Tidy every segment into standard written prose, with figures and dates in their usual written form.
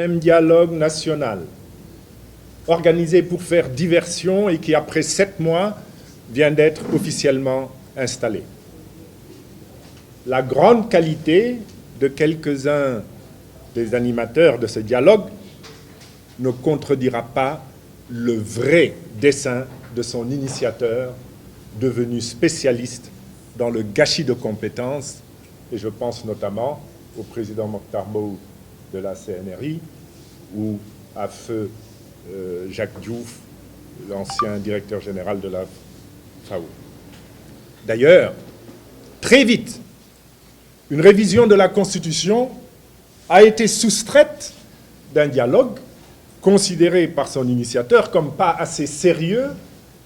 7e dialogue national, organisé pour faire diversion et qui, après 7 mois, vient d'être officiellement installé. La grande qualité de quelques-uns des animateurs de ce dialogue ne contredira pas le vrai dessein de son initiateur, devenu spécialiste dans le gâchis de compétences, et je pense notamment au président Mokhtar Mbow de la CNRI ou à feu Jacques Diouf, l'ancien directeur général de la FAO. D'ailleurs, très vite, une révision de la Constitution a été soustraite d'un dialogue considéré par son initiateur comme pas assez sérieux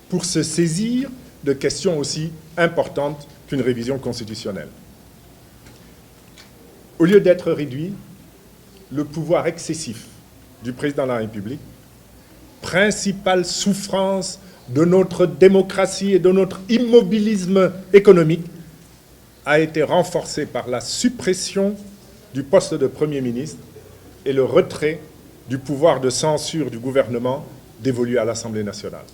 pour se saisir de questions aussi importantes qu'une révision constitutionnelle. Au lieu d'être réduit, le pouvoir excessif du président de la République, principale souffrance de notre démocratie et de notre immobilisme économique, a été renforcé par la suppression du poste de Premier ministre et le retrait du pouvoir de censure du gouvernement dévolu à l'Assemblée nationale.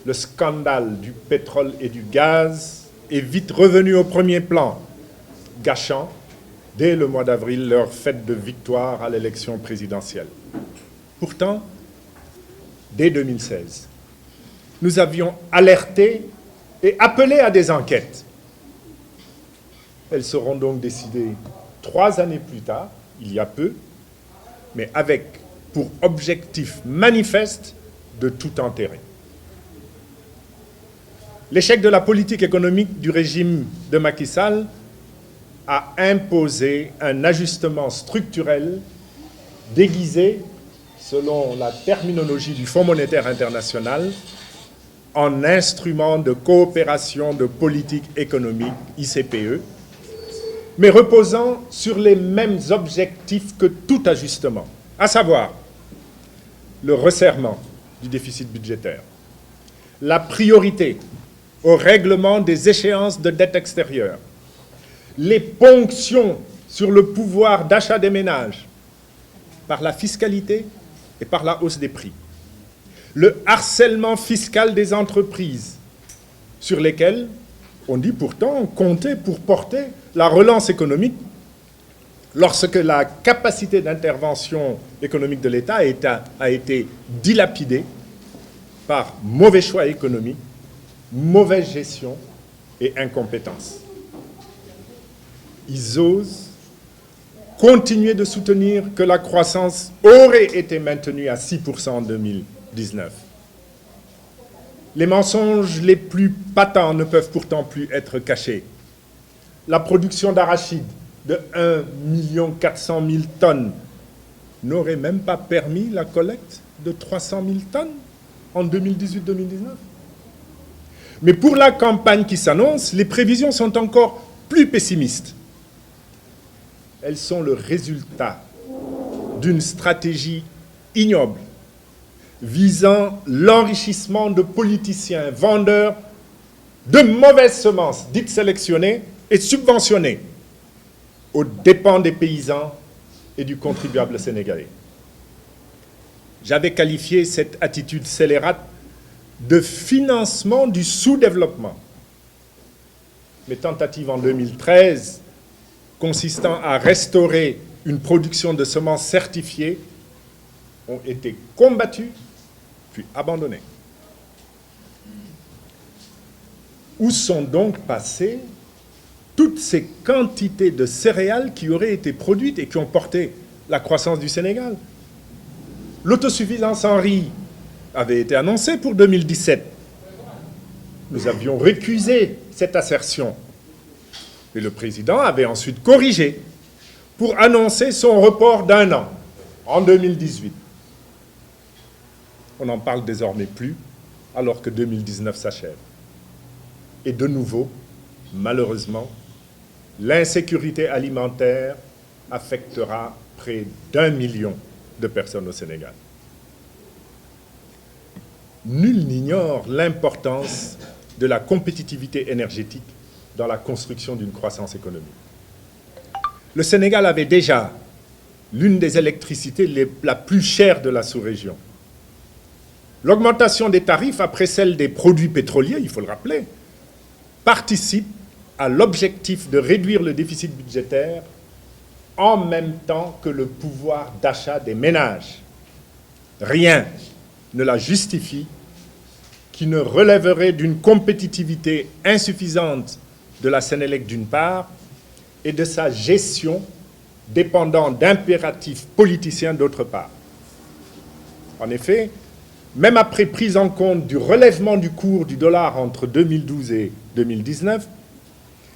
Le scandale du pétrole et du gaz est vite revenu au premier plan, gâchant, dès le mois d'avril, leur fête de victoire à l'élection présidentielle. Pourtant, dès 2016, nous avions alerté et appelé à des enquêtes. Elles seront donc décidées 3 années plus tard, il y a peu, mais avec pour objectif manifeste de tout enterrer. L'échec de la politique économique du régime de Macky Sall a imposé un ajustement structurel déguisé, selon la terminologie du Fonds monétaire international, en instrument de coopération de politique économique, ICPE, mais reposant sur les mêmes objectifs que tout ajustement, à savoir le resserrement du déficit budgétaire, la priorité au règlement des échéances de dette extérieure, les ponctions sur le pouvoir d'achat des ménages par la fiscalité et par la hausse des prix, le harcèlement fiscal des entreprises sur lesquelles on dit pourtant compter pour porter la relance économique lorsque la capacité d'intervention économique de l'État a été dilapidée par mauvais choix économiques, mauvaise gestion et incompétence. Ils osent continuer de soutenir que la croissance aurait été maintenue à 6% en 2019. Les mensonges les plus patents ne peuvent pourtant plus être cachés. La production d'arachide de 1 400 000 tonnes n'aurait même pas permis la collecte de 300 000 tonnes en 2018-2019. Mais pour la campagne qui s'annonce, les prévisions sont encore plus pessimistes. Elles sont le résultat d'une stratégie ignoble visant l'enrichissement de politiciens vendeurs de mauvaises semences dites sélectionnées et subventionnées aux dépens des paysans et du contribuable sénégalais. J'avais qualifié cette attitude scélérate de financement du sous-développement. Mes tentatives en 2013, consistant à restaurer une production de semences certifiées, ont été combattues puis abandonnées. Où sont donc passées toutes ces quantités de céréales qui auraient été produites et qui ont porté la croissance du Sénégal? L'autosuffisance en riz avait été annoncée pour 2017. Nous avions récusé cette assertion. Et le président avait ensuite corrigé pour annoncer son report d'1 an, en 2018. On n'en parle désormais plus, alors que 2019 s'achève. Et de nouveau, malheureusement, l'insécurité alimentaire affectera près d'1 million de personnes au Sénégal. Nul n'ignore l'importance de la compétitivité énergétique dans la construction d'une croissance économique. Le Sénégal avait déjà l'une des électricités la plus chère de la sous-région. L'augmentation des tarifs, après celle des produits pétroliers, il faut le rappeler, participe à l'objectif de réduire le déficit budgétaire en même temps que le pouvoir d'achat des ménages. Rien ne la justifie qui ne relèverait d'une compétitivité insuffisante de la Sénélec d'une part et de sa gestion dépendant d'impératifs politiciens d'autre part. En effet, même après prise en compte du relèvement du cours du dollar entre 2012 et 2019,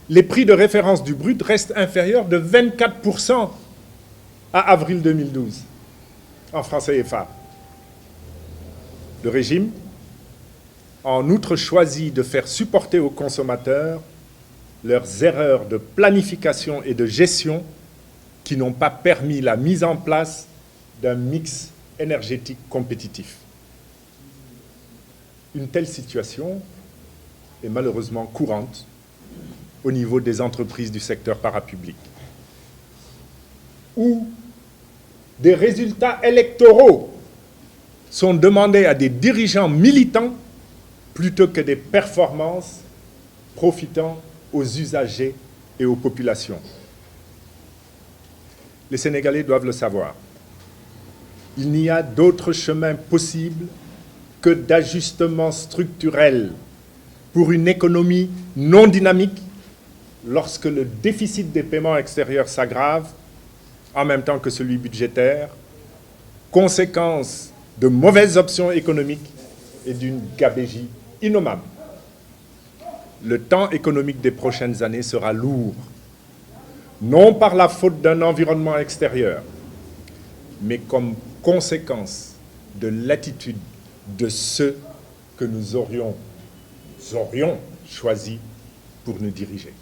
les prix de référence du brut restent inférieurs de 24% à avril 2012, en francs CFA. Le régime a en outre choisi de faire supporter aux consommateurs leurs erreurs de planification et de gestion qui n'ont pas permis la mise en place d'un mix énergétique compétitif. Une telle situation est malheureusement courante au niveau des entreprises du secteur parapublic, où des résultats électoraux sont demandés à des dirigeants militants plutôt que des performances profitant aux usagers et aux populations. Les Sénégalais doivent le savoir. Il n'y a d'autre chemin possible que d'ajustement structurel pour une économie non dynamique lorsque le déficit des paiements extérieurs s'aggrave en même temps que celui budgétaire, conséquence de mauvaises options économiques et d'une gabegie innommable. Le temps économique des prochaines années sera lourd, non par la faute d'un environnement extérieur, mais comme conséquence de l'attitude de ceux que nous aurions choisis pour nous diriger.